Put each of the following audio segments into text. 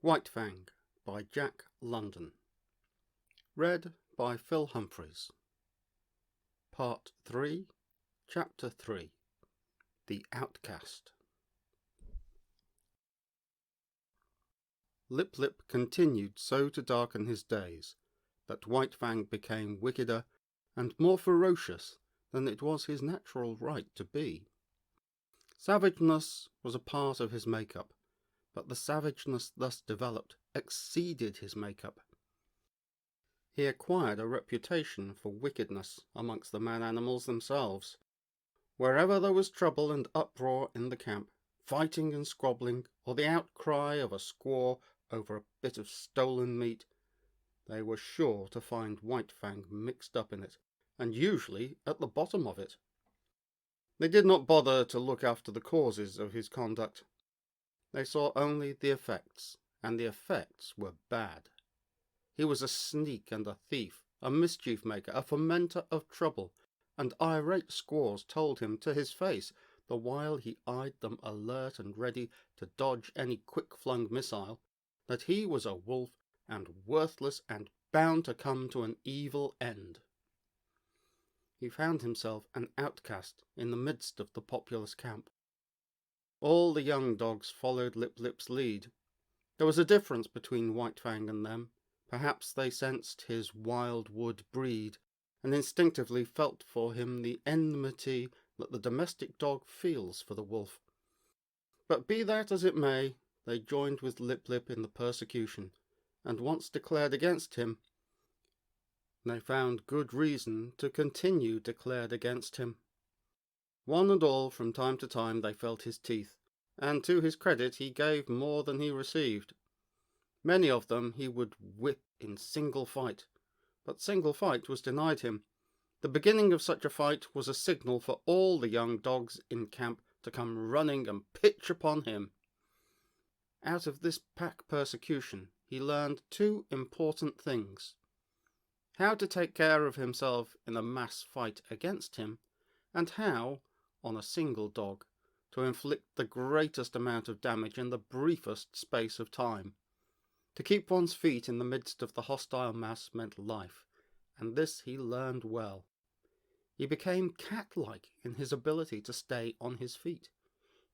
White Fang by Jack London. Read by Phil Humphries. Part 3, Chapter 3, The Outcast. Lip continued so to darken his days that White Fang became wickeder and more ferocious than it was his natural right to be. Savageness was a part of his make-up, but the savageness thus developed exceeded his make-up. He acquired a reputation for wickedness amongst the man-animals themselves. Wherever there was trouble and uproar in the camp, fighting and squabbling, or the outcry of a squaw over a bit of stolen meat, they were sure to find White Fang mixed up in it, and usually at the bottom of it. They did not bother to look after the causes of his conduct. They saw only the effects, and the effects were bad. He was a sneak and a thief, a mischief-maker, a fomenter of trouble, and irate squaws told him to his face, the while he eyed them alert and ready to dodge any quick-flung missile, that he was a wolf and worthless and bound to come to an evil end. He found himself an outcast in the midst of the populous camp. All the young dogs followed Lip's lead. There was a difference between White Fang and them. Perhaps they sensed his wild wood breed, and instinctively felt for him the enmity that the domestic dog feels for the wolf. But be that as it may, they joined with Lip in the persecution, and once declared against him, they found good reason to continue declared against him. One and all, from time to time, they felt his teeth, and to his credit he gave more than he received. Many of them he would whip in single fight, but single fight was denied him. The beginning of such a fight was a signal for all the young dogs in camp to come running and pitch upon him. Out of this pack persecution he learned two important things: how to take care of himself in a mass fight against him, and how, on a single dog, to inflict the greatest amount of damage in the briefest space of time. To keep one's feet in the midst of the hostile mass meant life, and this he learned well. He became cat-like in his ability to stay on his feet.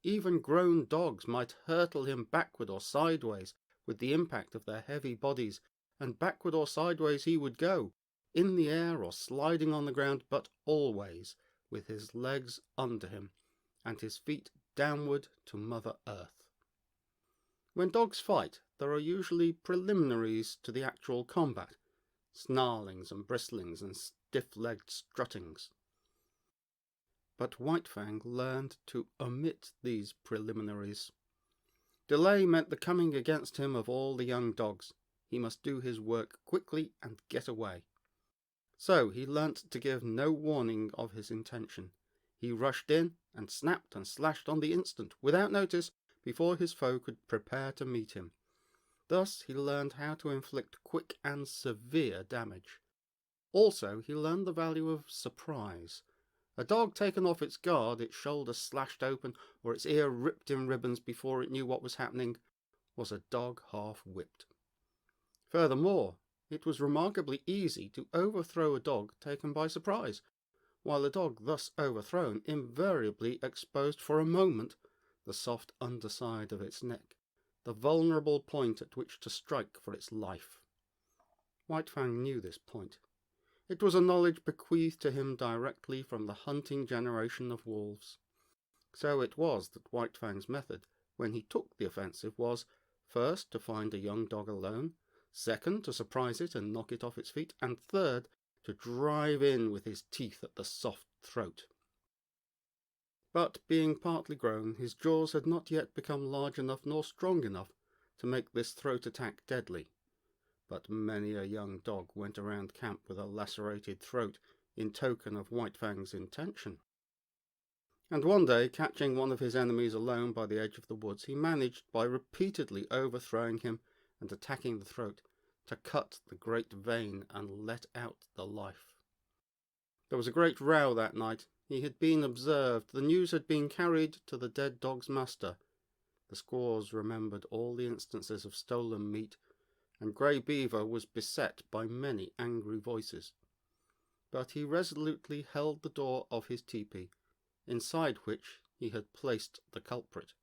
Even grown dogs might hurtle him backward or sideways with the impact of their heavy bodies, and backward or sideways he would go, in the air or sliding on the ground, but always with his legs under him, and his feet downward to Mother Earth. When dogs fight, there are usually preliminaries to the actual combat, snarlings and bristlings and stiff-legged struttings. But White Fang learned to omit these preliminaries. Delay meant the coming against him of all the young dogs. He must do his work quickly and get away. So he learnt to give no warning of his intention. He rushed in and snapped and slashed on the instant, without notice, before his foe could prepare to meet him. Thus he learned how to inflict quick and severe damage. Also he learned the value of surprise. A dog taken off its guard, its shoulder slashed open, or its ear ripped in ribbons before it knew what was happening, was a dog half-whipped. Furthermore, it was remarkably easy to overthrow a dog taken by surprise, while a dog thus overthrown invariably exposed for a moment the soft underside of its neck, the vulnerable point at which to strike for its life. White Fang knew this point. It was a knowledge bequeathed to him directly from the hunting generation of wolves. So it was that White Fang's method, when he took the offensive, was, first, to find a young dog alone, second, to surprise it and knock it off its feet, and third, to drive in with his teeth at the soft throat. But, being partly grown, his jaws had not yet become large enough nor strong enough to make this throat attack deadly. But many a young dog went around camp with a lacerated throat in token of White Fang's intention. And one day, catching one of his enemies alone by the edge of the woods, he managed, by repeatedly overthrowing him and attacking the throat, to cut the great vein and let out the life. There was a great row that night. He had been observed. The news had been carried to the dead dog's master. The squaws remembered all the instances of stolen meat, and Grey Beaver was beset by many angry voices. But he resolutely held the door of his tepee, inside which he had placed the culprit,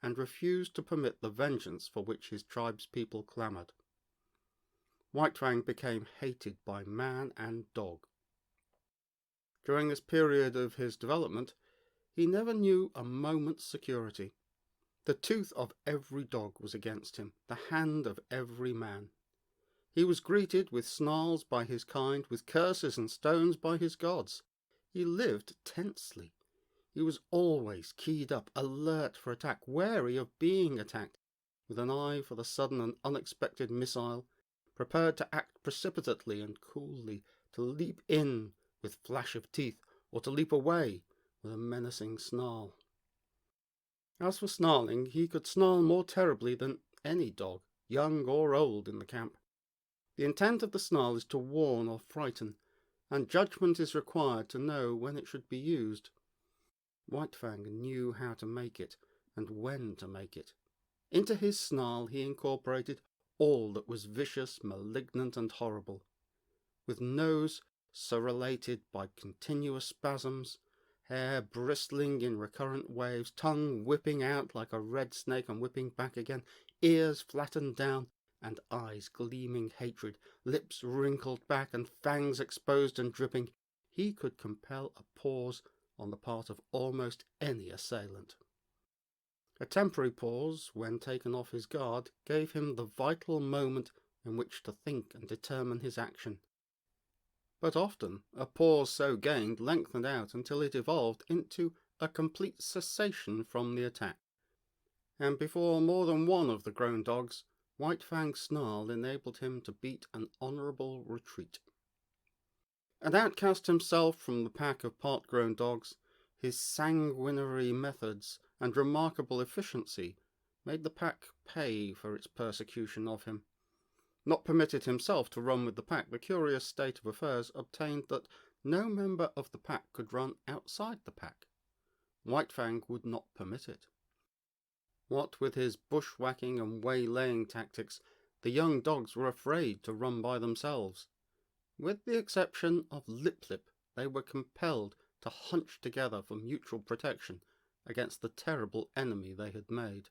and refused to permit the vengeance for which his tribespeople clamoured. White Fang became hated by man and dog. During this period of his development, he never knew a moment's security. The tooth of every dog was against him, the hand of every man. He was greeted with snarls by his kind, with curses and stones by his gods. He lived tensely. He was always keyed up, alert for attack, wary of being attacked, with an eye for the sudden and unexpected missile, prepared to act precipitately and coolly, to leap in with flash of teeth, or to leap away with a menacing snarl. As for snarling, he could snarl more terribly than any dog, young or old, in the camp. The intent of the snarl is to warn or frighten, and judgment is required to know when it should be used. White Fang knew how to make it, and when to make it. Into his snarl he incorporated all that was vicious, malignant, and horrible. With nose serrated by continuous spasms, hair bristling in recurrent waves, tongue whipping out like a red snake and whipping back again, ears flattened down, and eyes gleaming hatred, lips wrinkled back, and fangs exposed and dripping, he could compel a pause on the part of almost any assailant. A temporary pause, when taken off his guard, gave him the vital moment in which to think and determine his action. But often a pause so gained lengthened out until it evolved into a complete cessation from the attack. And before more than one of the grown dogs, White Fang's snarl enabled him to beat an honourable retreat. An outcast himself from the pack of part-grown dogs, his sanguinary methods and remarkable efficiency made the pack pay for its persecution of him. Not permitted himself to run with the pack, the curious state of affairs obtained that no member of the pack could run outside the pack. White Fang would not permit it. What with his bushwhacking and waylaying tactics, the young dogs were afraid to run by themselves. With the exception of Lip Lip, they were compelled to hunch together for mutual protection against the terrible enemy they had made.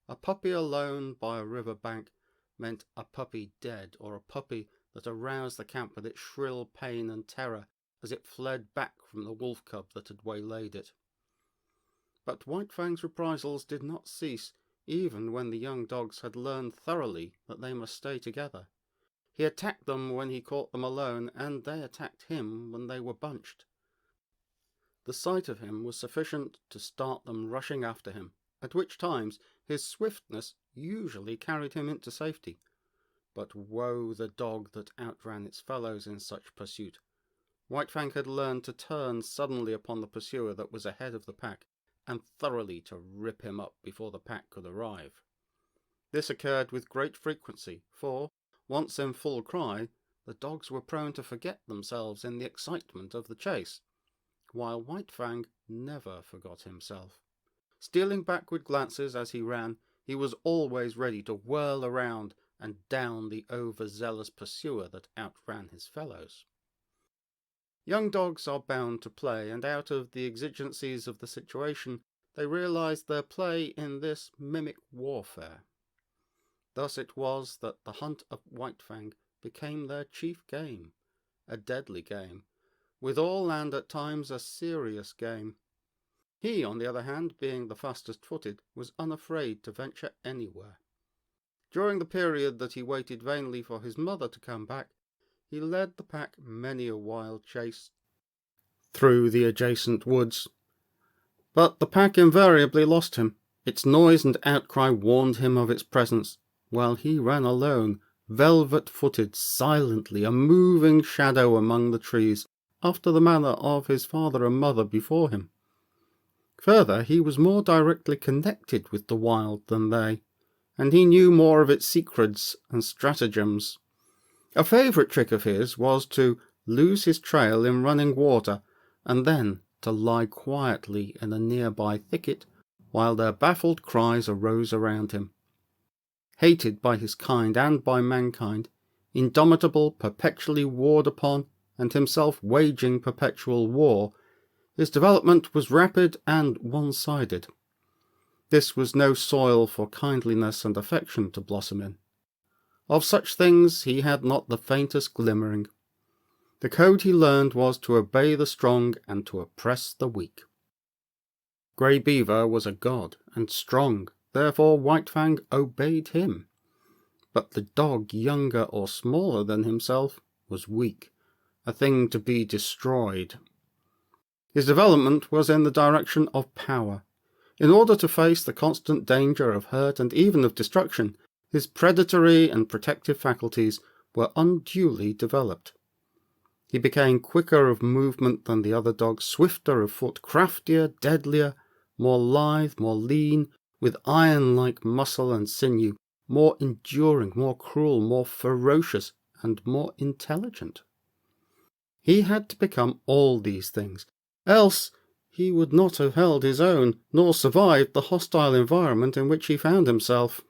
A puppy alone by a river bank meant a puppy dead, or a puppy that aroused the camp with its shrill pain and terror as it fled back from the wolf cub that had waylaid it. But White Fang's reprisals did not cease even when the young dogs had learned thoroughly that they must stay together. He attacked them when he caught them alone, and they attacked him when they were bunched. The sight of him was sufficient to start them rushing after him, at which times his swiftness usually carried him into safety. But woe the dog that outran its fellows in such pursuit. White Fang had learned to turn suddenly upon the pursuer that was ahead of the pack, and thoroughly to rip him up before the pack could arrive. This occurred with great frequency, for, once in full cry, the dogs were prone to forget themselves in the excitement of the chase, while White Fang never forgot himself. Stealing backward glances as he ran, he was always ready to whirl around and down the overzealous pursuer that outran his fellows. Young dogs are bound to play, and out of the exigencies of the situation, they realized their play in this mimic warfare. Thus it was that the hunt of White Fang became their chief game, a deadly game, withal and at times a serious game. He, on the other hand, being the fastest-footed, was unafraid to venture anywhere. During the period that he waited vainly for his mother to come back, he led the pack many a wild chase through the adjacent woods. But the pack invariably lost him. Its noise and outcry warned him of its presence, while he ran alone, velvet-footed, silently, a moving shadow among the trees, after the manner of his father and mother before him. Further, he was more directly connected with the wild than they, and he knew more of its secrets and stratagems. A favourite trick of his was to lose his trail in running water, and then to lie quietly in a nearby thicket while their baffled cries arose around him. Hated by his kind and by mankind, indomitable, perpetually warred upon, and himself waging perpetual war, his development was rapid and one-sided. This was no soil for kindliness and affection to blossom in. Of such things he had not the faintest glimmering. The code he learned was to obey the strong and to oppress the weak. Grey Beaver was a god and strong, therefore White Fang obeyed him. But the dog, younger or smaller than himself, was weak, a thing to be destroyed. His development was in the direction of power. In order to face the constant danger of hurt and even of destruction, his predatory and protective faculties were unduly developed. He became quicker of movement than the other dogs, swifter of foot, craftier, deadlier, more lithe, more lean, with iron-like muscle and sinew, more enduring, more cruel, more ferocious, and more intelligent. He had to become all these things, else he would not have held his own, nor survived the hostile environment in which he found himself.